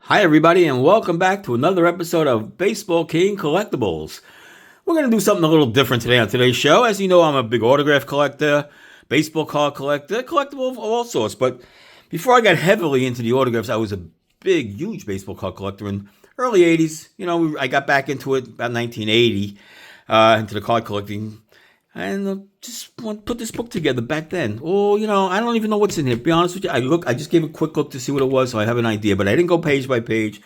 Hi, everybody, and welcome back to another episode of Baseball King Collectibles. We're going to do something a little different today on today's show. As you know, I'm a big autograph collector, baseball card collector, collectible of all sorts. But before I got heavily into the autographs, I was a big, huge baseball card collector in early 80s. You know, I got back into it about 1980, into the card collecting. And just want to put this book together back then. Oh, you know, I don't even know what's in here. To be honest with you, I just gave a quick look to see what it was, so I have an idea. But I didn't go page by page.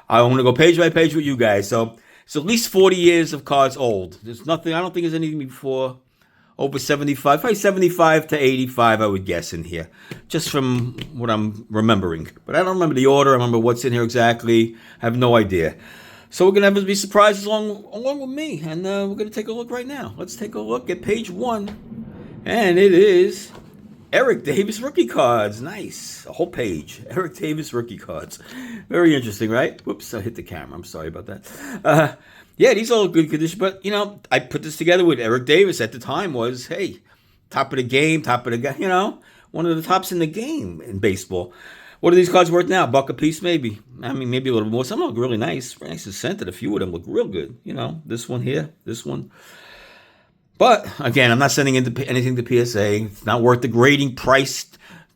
I want to go page by page with you guys. So it's at least 40 years of cards old. There's nothing. I don't think there's anything before over 75, probably 75 to 85, I would guess in here, just from what I'm remembering. But I don't remember the order. I remember what's in here exactly. I have no idea. So we're going to be surprised along with me, and we're going to take a look right now. Let's take a look at page 1, and it is Eric Davis rookie cards. Nice. A whole page. Eric Davis rookie cards. Very interesting, right? Whoops, I hit the camera. I'm sorry about that. Yeah, these are all good condition, but, you know, I put this together with Eric Davis at the time was, hey, top of the game, you know, one of the tops in the game in baseball. What are these cards worth now? $1 a piece, maybe. I mean, maybe a little more. Some look really nice. Very nice and scented. A few of them look real good. You know, this one here, this one. But, again, I'm not sending anything to PSA. It's not worth the grading price.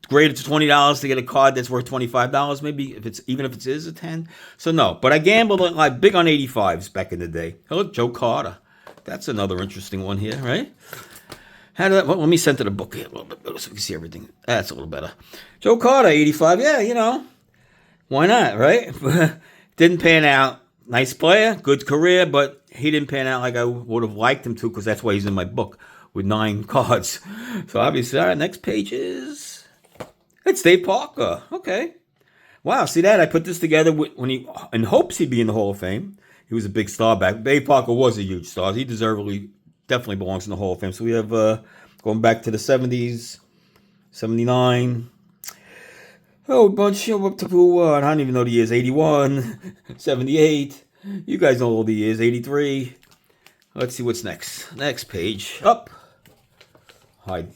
Graded to $20 to get a card that's worth $25, maybe, even if it is a 10. So, no. But I gambled like big on 85s back in the day. Oh, look, Joe Carter. That's another interesting one here, right? Let me center the book here a little bit better so we can see everything. That's a little better. Joe Carter, 85. Yeah, you know. Why not, right? Didn't pan out. Nice player, good career, but he didn't pan out like I would have liked him to because that's why he's in my book with 9 cards. So obviously, all right, next page is... It's Dave Parker. Okay. Wow, see that? I put this together in hopes he'd be in the Hall of Fame. He was a big star back. Dave Parker was a huge star. He definitely belongs in the Hall of Fame. So we have going back to the 70s, 79. Oh, a bunch up to I don't even know the years. 81, 78. You guys know all the years. 83. Let's see what's next. Next page. Up. Hide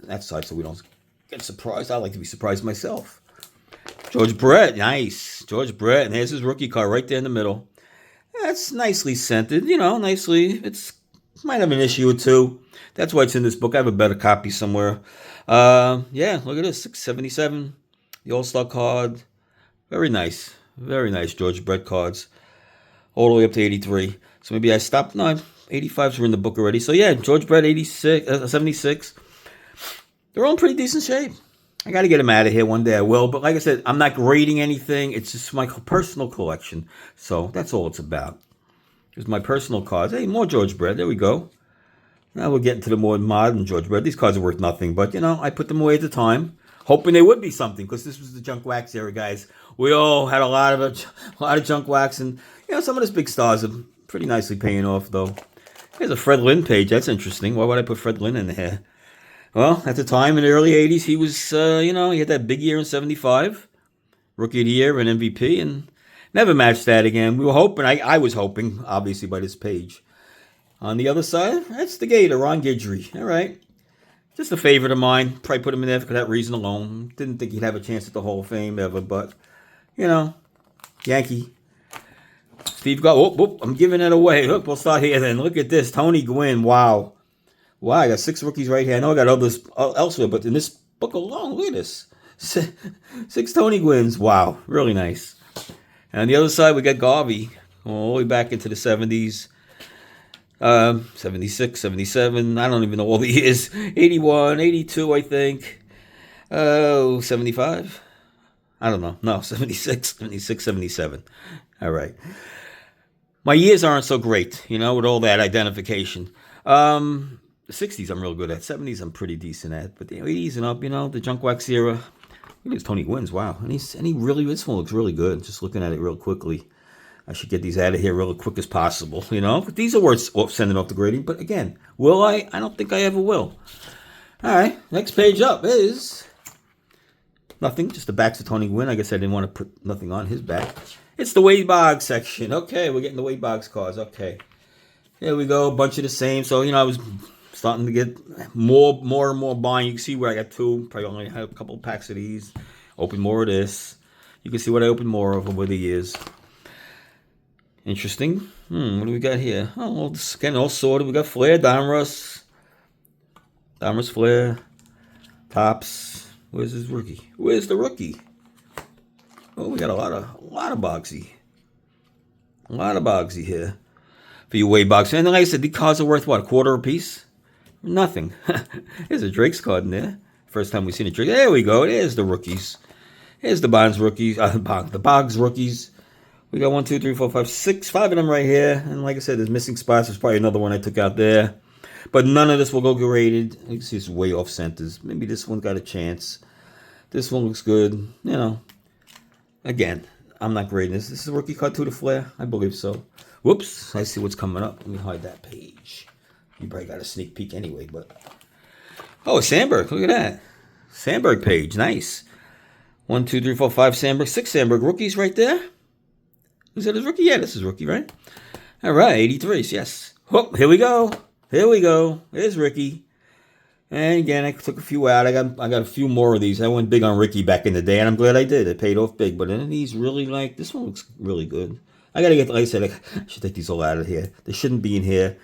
that side so we don't get surprised. I like to be surprised myself. George Brett. Nice. George Brett. And here's his rookie card right there in the middle. That's nicely scented. You know, nicely. It's might have an issue or two. That's why it's in this book. I have a better copy somewhere. Yeah, look at this. 677. The All-Star card. Very nice. Very nice George Brett cards. All the way up to 83. So maybe I stopped. No, 85s were in the book already. So yeah, George Brett 76. They're all in pretty decent shape. I got to get them out of here one day. I will. But like I said, I'm not grading anything. It's just my personal collection. So that's all it's about. Here's my personal cards. Hey, more George Brett. There we go. Now we're getting to the more modern George Brett. These cards are worth nothing. But, you know, I put them away at the time, hoping they would be something. Because this was the junk wax era, guys. We all had a lot of junk wax. And, you know, some of those big stars are pretty nicely paying off, though. Here's a Fred Lynn page. That's interesting. Why would I put Fred Lynn in there? Well, at the time, in the early 80s, he was, you know, he had that big year in 75. Rookie of the year and MVP. And never matched that again. We were hoping, I was hoping, obviously, by this page. On the other side, that's the Gator, Ron Guidry. All right. Just a favorite of mine. Probably put him in there for that reason alone. Didn't think he'd have a chance at the Hall of Fame ever, but, you know, Yankee. Steve got, I'm giving it away. Look, we'll start here then. Look at this. Tony Gwynn. Wow. Wow, I got 6 rookies right here. I know I got others elsewhere, but in this book alone, look at this. 6 Tony Gwynns. Wow. Really nice. And on the other side, we got Garvey, all the way back into the 70s, 76, 77, I don't even know all the years, 81, 82, I think, 75, I don't know, no, 76, 77, all right. My years aren't so great, you know, with all that identification. The 60s I'm real good at, 70s I'm pretty decent at, but the 80s and up, you know, the junk wax era. Look at this Tony Gwynn's, wow. And this one looks really good. Just looking at it real quickly. I should get these out of here real quick as possible, you know. But these are worth sending off the grading. But again, will I? I don't think I ever will. All right, next page up is nothing. Just the backs of Tony Gwynn. I guess I didn't want to put nothing on his back. It's the Wade Boggs section. Okay, we're getting the Wade Boggs cards. Okay. Here we go, a bunch of the same. So, you know, I was starting to get more and more buying. You can see where I got 2. Probably only have a couple of packs of these. Open more of this. You can see what I opened more of over the years. Interesting. What do we got here? Oh, this again, all sorted. We got Flair, Donruss, Flair, TOPPS. Where's his rookie? Where's the rookie? Oh, we got a lot of Boggsy. A lot of Boggsy here. For you way Boggs. And like I said, these cards are worth what? A quarter a piece? Nothing. There's a Drake's card in there. First time we've seen a Drake. There we go. There's the rookies. Here's the Bonds rookies. The Boggs rookies. We got 1, 2, 3, 4, 5, 6. 5 of them right here. And like I said, there's missing spots. There's probably another one I took out there. But none of this will go graded. You can see it's way off centers. Maybe this one got a chance. This one looks good. You know. Again, I'm not grading this. This is a rookie card to the Flair. I believe so. Whoops. I see what's coming up. Let me hide that page. You probably got a sneak peek anyway, but... Oh, Sandberg. Look at that. Sandberg page. Nice. 1, 2, 3, 4, 5 Sandberg. 6 Sandberg rookies right there. Is that his rookie? Yeah, this is rookie, right? All right, 83s, yes. Oh, here we go. Here we go. There's Ricky. And again, I took a few out. I got a few more of these. I went big on Ricky back in the day, and I'm glad I did. It paid off big. But then these really like, this one looks really good. I got to get, like I said, I should take these all out of here. They shouldn't be in here.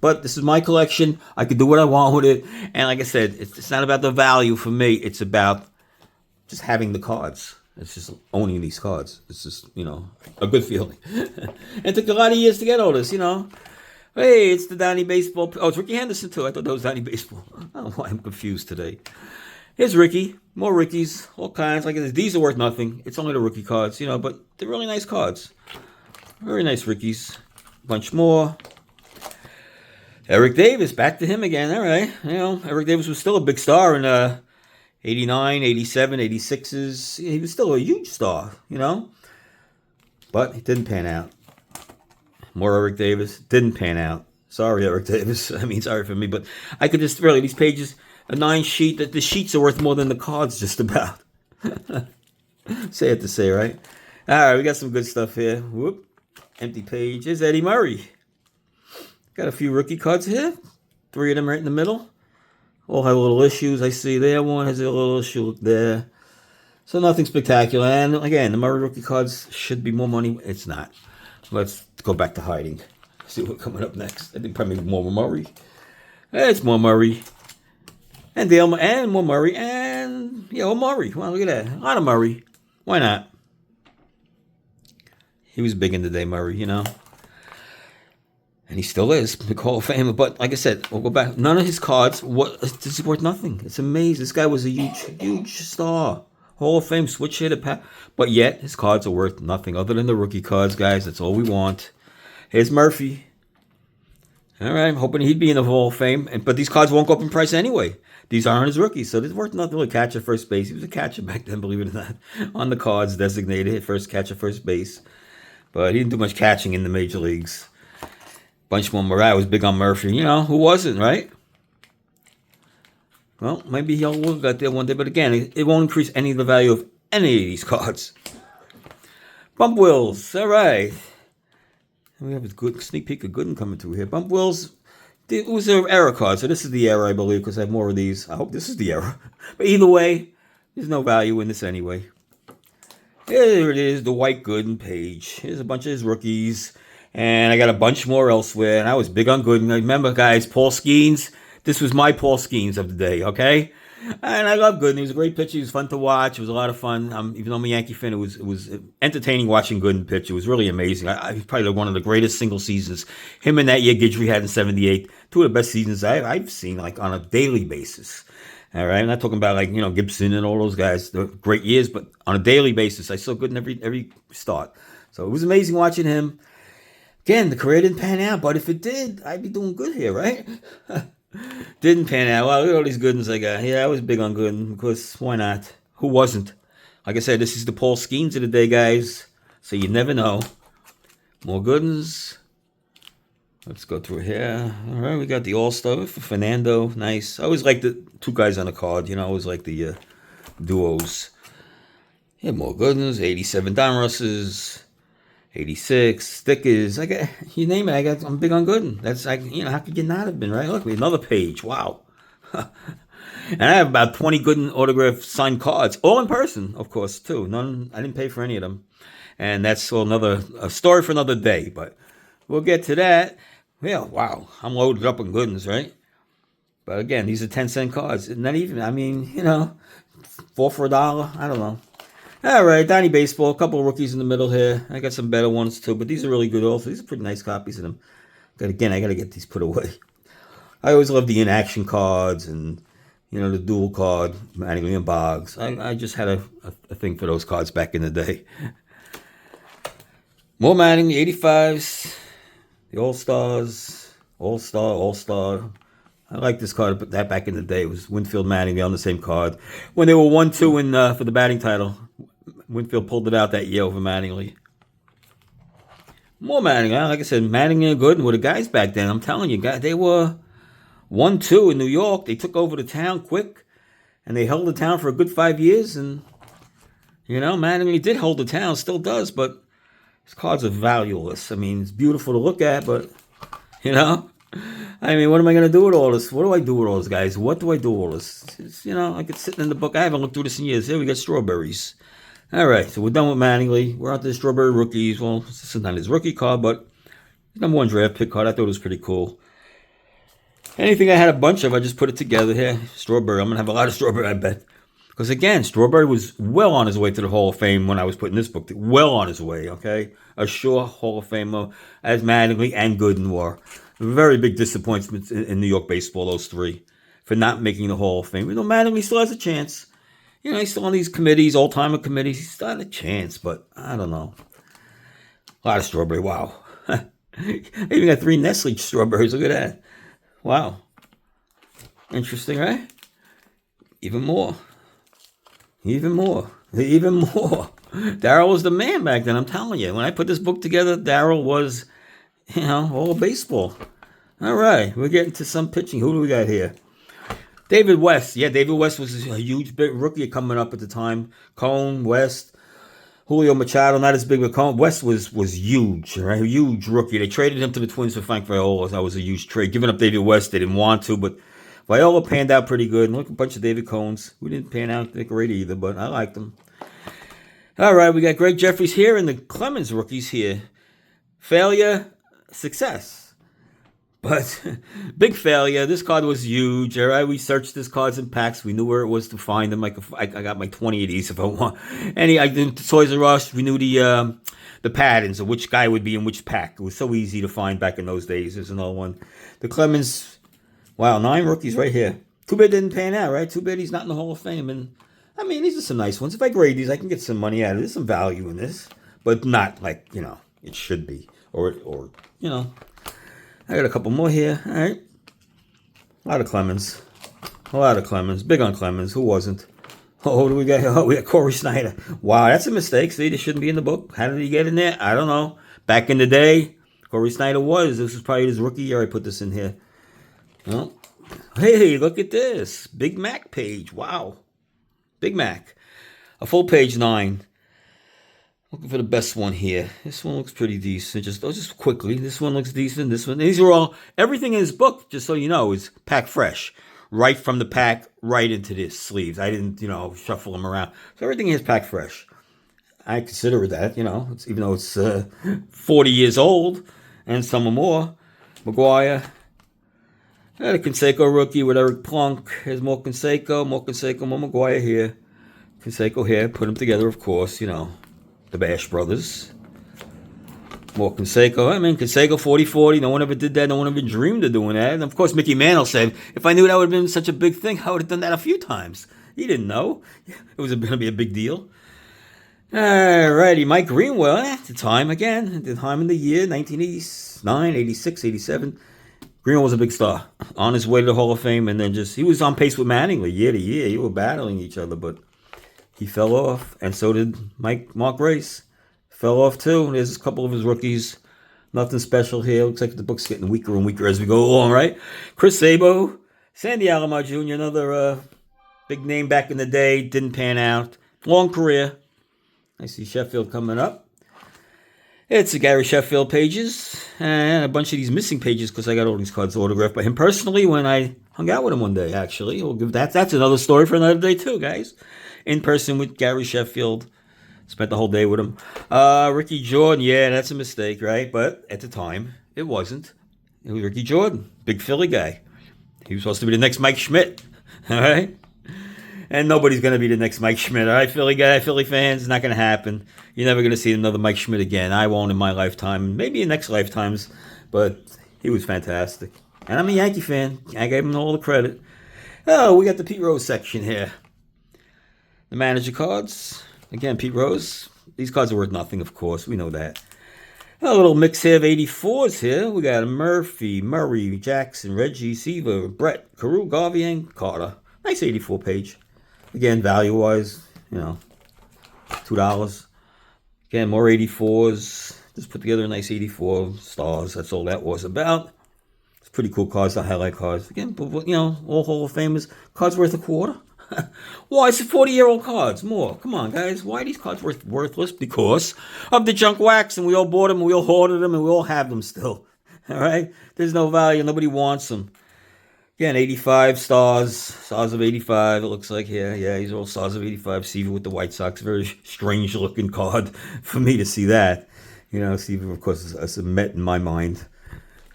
But this is my collection. I can do what I want with it. And like I said, it's not about the value for me. It's about just having the cards. It's just owning these cards. It's just, you know, a good feeling. It took a lot of years to get all this, you know. Hey, it's the Donnie Baseball. Oh, it's Ricky Henderson, too. I thought that was Donnie Baseball. I don't know why I'm confused today. Here's Ricky. More Rickies. All kinds. Like this. These are worth nothing. It's only the rookie cards, you know, but they're really nice cards. Very nice Rickies. Bunch more. Eric Davis. Back to him again. All right. You know, Eric Davis was still a big star in 89, 87, 86s. He was still a huge star, you know. But it didn't pan out. More Eric Davis. Didn't pan out. Sorry, Eric Davis. I mean, sorry for me. But I could just really, these pages, a 9 sheet, the sheets are worth more than the cards just about. Sad to say, right? All right, we got some good stuff here. Whoop. Empty page. Here's Eddie Murray. Got a few rookie cards here. 3 of them right in the middle. All have little issues. I see there. One has a little issue there. So nothing spectacular. And again, the Murray rookie cards should be more money. It's not. Let's go back to hiding. See what's coming up next. I think probably more Murray. It's more Murray. And Dale, and more Murray. And, yeah, Murray. Wow, look at that. A lot of Murray. Why not? He was big in the day, Murray, you know. And he still is, the Hall of Famer. But like I said, we'll go back. None of his cards, this is worth nothing. It's amazing. This guy was a huge star. Hall of Fame, switch hitter. But yet, his cards are worth nothing other than the rookie cards, guys. That's all we want. Here's Murphy. All right, I'm hoping he'd be in the Hall of Fame. But these cards won't go up in price anyway. These aren't his rookies, so it's worth nothing to catch at first base. He was a catcher back then, believe it or not. On the cards, designated first catch at first base. But he didn't do much catching in the major leagues. Bunch more Murray was big on Murphy. You know, who wasn't, right? Well, maybe he'll get there one day. But again, it won't increase any of the value of any of these cards. Bump Wills. All right. We have a good sneak peek of Gooden coming through here. Bump Wills. It was an error card. So this is the error, I believe, because I have more of these. I hope this is the error. But either way, there's no value in this anyway. Here it is, the white Gooden page. Here's a bunch of his rookies. And I got a bunch more elsewhere. And I was big on Gooden. Remember, guys, Paul Skeens. This was my Paul Skeens of the day, okay? And I love Gooden. He was a great pitcher. He was fun to watch. It was a lot of fun. Even though I'm a Yankee fan, it was entertaining watching Gooden pitch. It was really amazing. I probably one of the greatest single seasons. Him and that year Guidry had in 78. 2 of the best seasons I've seen, like, on a daily basis. All right? I'm not talking about, like, you know, Gibson and all those guys. They're great years, but on a daily basis, I saw Gooden every start. So it was amazing watching him. Again, the career didn't pan out, but if it did, I'd be doing good here, right? Didn't pan out. Well, look at all these Goodens I got. Yeah, I was big on Gooden because why not? Who wasn't? Like I said, this is the Paul Skeens of the day, guys. So you never know. More Goodens. Let's go through here. All right, we got the All-Star for Fernando. Nice. I always like the 2 guys on the card. You know, I always like the duos. Yeah, more Goodens. 87 Don Russes. 86 stickers. I got, you name it. I'm big on Gooden. That's, you know, how could you not have been, right? Look, another page. Wow. And I have about 20 Gooden autographed signed cards, all in person, of course, too. None, I didn't pay for any of them. And that's a story for another day, but we'll get to that. Yeah, wow, I'm loaded up on Goodens, right? But again, these are 10-cent cards. Not even, I mean, 4 for $1. I don't know. All right, Donnie Baseball, a couple of rookies in the middle here. I got some better ones too, but these are really good also. These are pretty nice copies of them. But again, I got to get these put away. I always love the in-action cards and, the dual card, Mattingly and Boggs. I just had a thing for those cards back in the day. More Mattingly, 85s, the All-Stars, All-Star. I like this card, but that back in the day it was Winfield Mattingly on the same card. When they were 1-2 for the batting title, Winfield pulled it out that year over Mattingly. More Mattingly. Like I said, Mattingly and Gooden were the guys back then. I'm telling you, guys, they were 1-2 in New York. They took over the town quick, and they held the town for a good 5 years. And, Mattingly did hold the town, still does, but his cards are valueless. I mean, it's beautiful to look at, but, I mean, what am I going to do with all this? What do I do with all this, guys? What do I do with all this? It's, like it's sitting in the book. I haven't looked through this in years. Here we got Strawberries. All right, so we're done with Mattingly. We're on to the Strawberry rookies. Well, this is not his rookie card, but his number 1 draft pick card. I thought it was pretty cool. Anything I had a bunch of, I just put it together here. Strawberry. I'm going to have a lot of Strawberry, I bet. Because, again, Strawberry was well on his way to the Hall of Fame when I was putting this book. Well on his way, okay? A sure Hall of Famer, as Mattingly and Gooden were. Very big disappointment in New York baseball, those three, for not making the Hall of Fame. Mattingly still has a chance. He's still on these committees, old-timer committees. He's still had a chance, but I don't know. A lot of Strawberry, wow. I even got 3 Nestle Strawberries, look at that. Wow. Interesting, right? Even more. Darryl was the man back then, I'm telling you. When I put this book together, Darryl was, all baseball. All right, we're getting to some pitching. Who do we got here? David West. Yeah, David West was a huge big rookie coming up at the time. Cone, West, Julio Machado, not as big, but Cone. West was huge, right? A huge rookie. They traded him to the Twins for Frank Viola. That was a huge trade. Giving up David West, they didn't want to, but Viola panned out pretty good. And look, a bunch of David Cones. We didn't pan out great either, but I liked them. All right, we got Greg Jeffries here and the Clemens rookies here. Failure, success. But big failure. This card was huge. All right, we searched these cards in packs. We knew where it was to find them. I got my 2080s if I want. I did Toys R Us. We knew the patterns of which guy would be in which pack. It was so easy to find back in those days. There's another one. The Clemens. Wow, 9 rookies right here. Too bad didn't pan out, right? Too bad he's not in the Hall of Fame. And I mean, these are some nice ones. If I grade these, I can get some money out of it. There's some value in this, but not like it should be, or I got a couple more here. All right. A lot of Clemens. Big on Clemens. Who wasn't? Oh, what do we got? Oh, we got Corey Snyder. Wow, that's a mistake. See, this shouldn't be in the book. How did he get in there? I don't know. Back in the day, Corey Snyder was. This was probably his rookie year. I put this in here. Well, hey, look at this. Big Mac page. Wow. Big Mac. A full page 9. Looking for the best one here. This one looks pretty decent. Just quickly. This one looks decent. This one. These are all, everything in this book, just so you know, is packed fresh. Right from the pack, right into this sleeves. I didn't, shuffle them around. So everything is packed fresh. I consider it that, even though it's 40 years old and some are more. McGuire. I had a Canseco rookie with Eric Plunk. Here's more Canseco, more McGuire here. Canseco here. Put them together, of course, the Bash Brothers. More Canseco. I mean, Canseco 40-40. No one ever did that. No one ever dreamed of doing that. And, of course, Mickey Mantle said, if I knew that would have been such a big thing, I would have done that a few times. He didn't know. It was going to be a big deal. All righty. Mike Greenwell, at the time in the year, 1989, 86, 87. Greenwell was a big star. On his way to the Hall of Fame. And then he was on pace with Mattingly year to year. They were battling each other, but he fell off, and so did Mark Grace. Fell off too. There's a couple of his rookies. Nothing special here. Looks like the book's getting weaker and weaker as we go along, right? Chris Sabo, Sandy Alomar Jr., another big name back in the day. Didn't pan out. Long career. I see Sheffield coming up. It's the Gary Sheffield pages and a bunch of these missing pages because I got all these cards autographed by him personally when I hung out with him one day, actually. We'll give that's another story for another day too, guys. In person with Gary Sheffield. Spent the whole day with him. Ricky Jordan, yeah, that's a mistake, right? But at the time, it wasn't. It was Ricky Jordan, big Philly guy. He was supposed to be the next Mike Schmidt, all right? And nobody's going to be the next Mike Schmidt, all right, Philly guy, Philly fans? It's not going to happen. You're never going to see another Mike Schmidt again. I won't in my lifetime, maybe in next lifetimes, but he was fantastic. And I'm a Yankee fan. I gave him all the credit. Oh, we got the Pete Rose section here. The manager cards. Again, Pete Rose. These cards are worth nothing, of course. We know that. A little mix here of 84s here. We got Murphy, Murray, Jackson, Reggie, Seaver, Brett, Carew, Garvey, and Carter. Nice 84 page. Again, value-wise, $2. Again, more 84s. Just put together a nice 84 stars. That's all that was about. It's pretty cool cards, the highlight cards. Again, all Hall of Famers. Cards worth a quarter. Why? It's 40-year-old cards. More. Come on, guys. Why are these cards worthless? Because of the junk wax, and we all bought them, we all hoarded them, and we all have them still. All right? There's no value. Nobody wants them. Again, 85 stars. Stars of 85, it looks like here. Yeah, these are all stars of 85. Seaver with the White Sox. Very strange-looking card for me to see that. Seaver, of course, is a Met in my mind.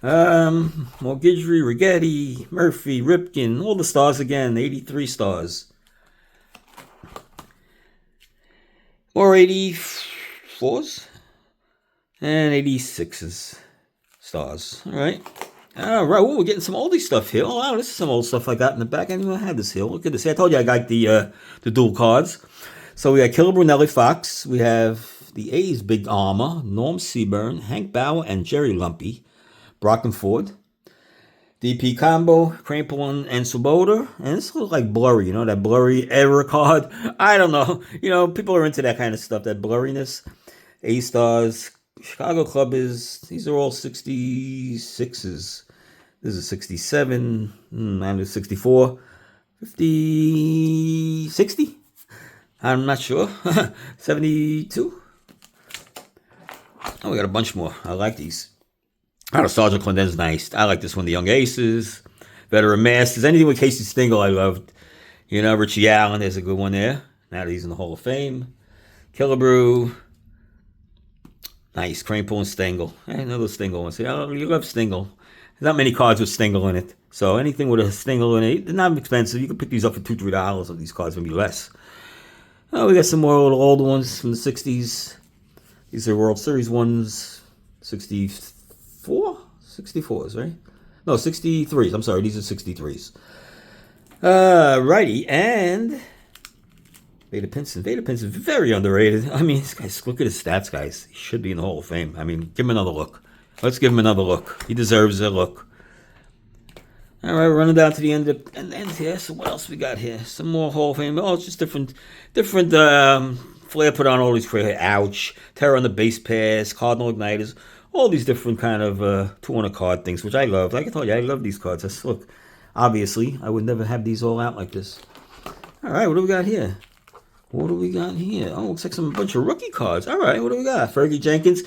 More Guidry, Righetti, Murphy, Ripken, all the stars again, 83 stars. More 84s and 86s stars. All right. Oh, we're getting some oldie stuff here. Oh, wow, this is some old stuff I got in the back. I didn't even have this here. Look at this. I told you I got the dual cards. So we got Killer Brunelli Fox. We have the A's Big Armor, Norm Seaburn, Hank Bauer, and Jerry Lumpy. Brock and Ford. DP Combo, Crampon, and Swoboda. And this looks like blurry, that blurry era card. I don't know. People are into that kind of stuff, that blurriness. A-Stars, Chicago Club these are all 66s. This is 67, and 64. 50, 60? I'm not sure. 72? Oh, we got a bunch more. I like these. Sergeant Clemens, nice. I like this one. The Young Aces, Veteran Masters, anything with Casey Stengel I loved. Richie Allen, there's a good one there. Now that he's in the Hall of Fame. Killebrew. Nice. Cranepool and Stengel. Another Stengel one. See, you love Stengel. There's not many cards with Stengel in it. So anything with a Stengel in it, they're not expensive. You can pick these up for $2, $3 of these cards, maybe less. Oh, we got some more little older ones from the 60s. These are World Series ones. 64s, right? No, 63s. I'm sorry, these are 63s. Righty, and Vada Pinson. Vada Pinson, very underrated. This guy's, look at his stats, guys. He should be in the Hall of Fame. Give him another look. Let's give him another look. He deserves a look. All right, we're running down to the end here. So what else we got here? Some more Hall of Fame. Oh, it's just different flair put on all these crazy. Ouch. Terror on the base pass. Cardinal Igniters. All these different kind of 200 card things, which I love. Like I told you, I love these cards. Look, obviously, I would never have these all out like this. All right, what do we got here? Oh, looks like a bunch of rookie cards. All right, what do we got? Fergie Jenkins,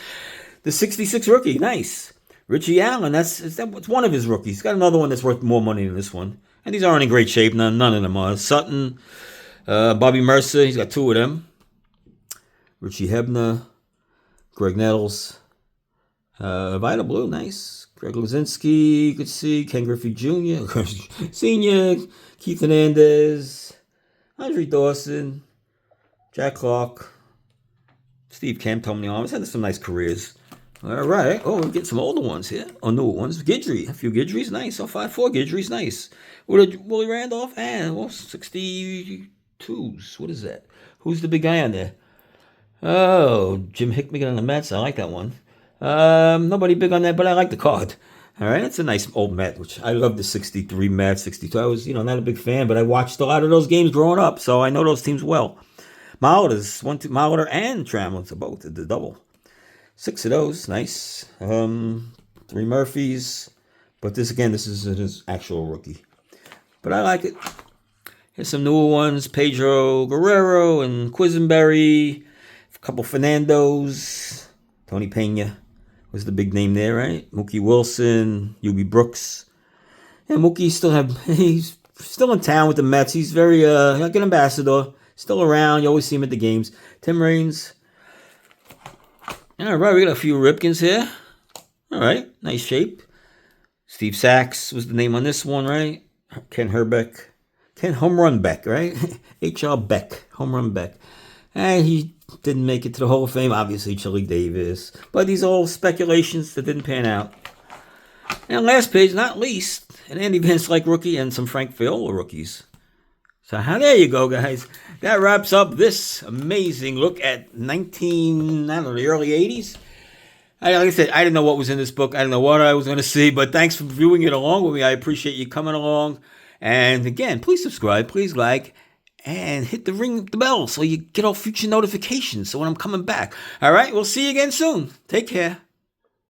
the 66 rookie. Nice. Richie Allen, that's one of his rookies. He's got another one that's worth more money than this one. And these aren't in great shape. None of them are. Sutton, Bobby Mercer, he's got two of them. Richie Hebner, Greg Nettles. Vital Blue, nice. Greg Luzinski, you could see. Ken Griffey Jr., Sr., Keith Hernandez, Andre Dawson, Jack Clark, Steve Kemp, Tony Arms. Had some nice careers. All right. Oh, we're getting some older ones here. Oh, newer ones. Guidry. A few Guidrys. Nice. Oh, 5'4" Guidrys. Nice. Willie Randolph and 62s. What is that? Who's the big guy on there? Oh, Jim Hickman on the Mets. I like that one. Nobody big on that, but I like the card. All right, it's a nice old Met, which I love the 63 Met, 62. I was, not a big fan, but I watched a lot of those games growing up, so I know those teams well. Molitor and Trammell, so both, the double. 6 of those, nice. 3 Murphys, but this is his actual rookie. But I like it. Here's some newer ones, Pedro Guerrero and Quisenberry, a couple Fernandos. Tony Pena was the big name there, right? Mookie Wilson, Eubie Brooks. And Mookie's he's still in town with the Mets. He's very, like an ambassador. Still around. You always see him at the games. Tim Raines. All right, we got a few Ripkins here. All right, nice shape. Steve Sachs was the name on this one, right? Ken Herbeck. Ken Home Run Beck, right? H.R. Beck. Home Run Beck. And he didn't make it to the Hall of Fame. Obviously, Chili Davis. But these are all speculations that didn't pan out. And last page, not least, an Andy Van Slyke rookie and some Frank Viola rookies. So there you go, guys. That wraps up this amazing look at the early 80s. Like I said, I didn't know what was in this book. I didn't know what I was going to see. But thanks for viewing it along with me. I appreciate you coming along. And again, please subscribe, please like, and hit the bell so you get all future notifications. So when I'm coming back. All right, we'll see you again soon. Take care.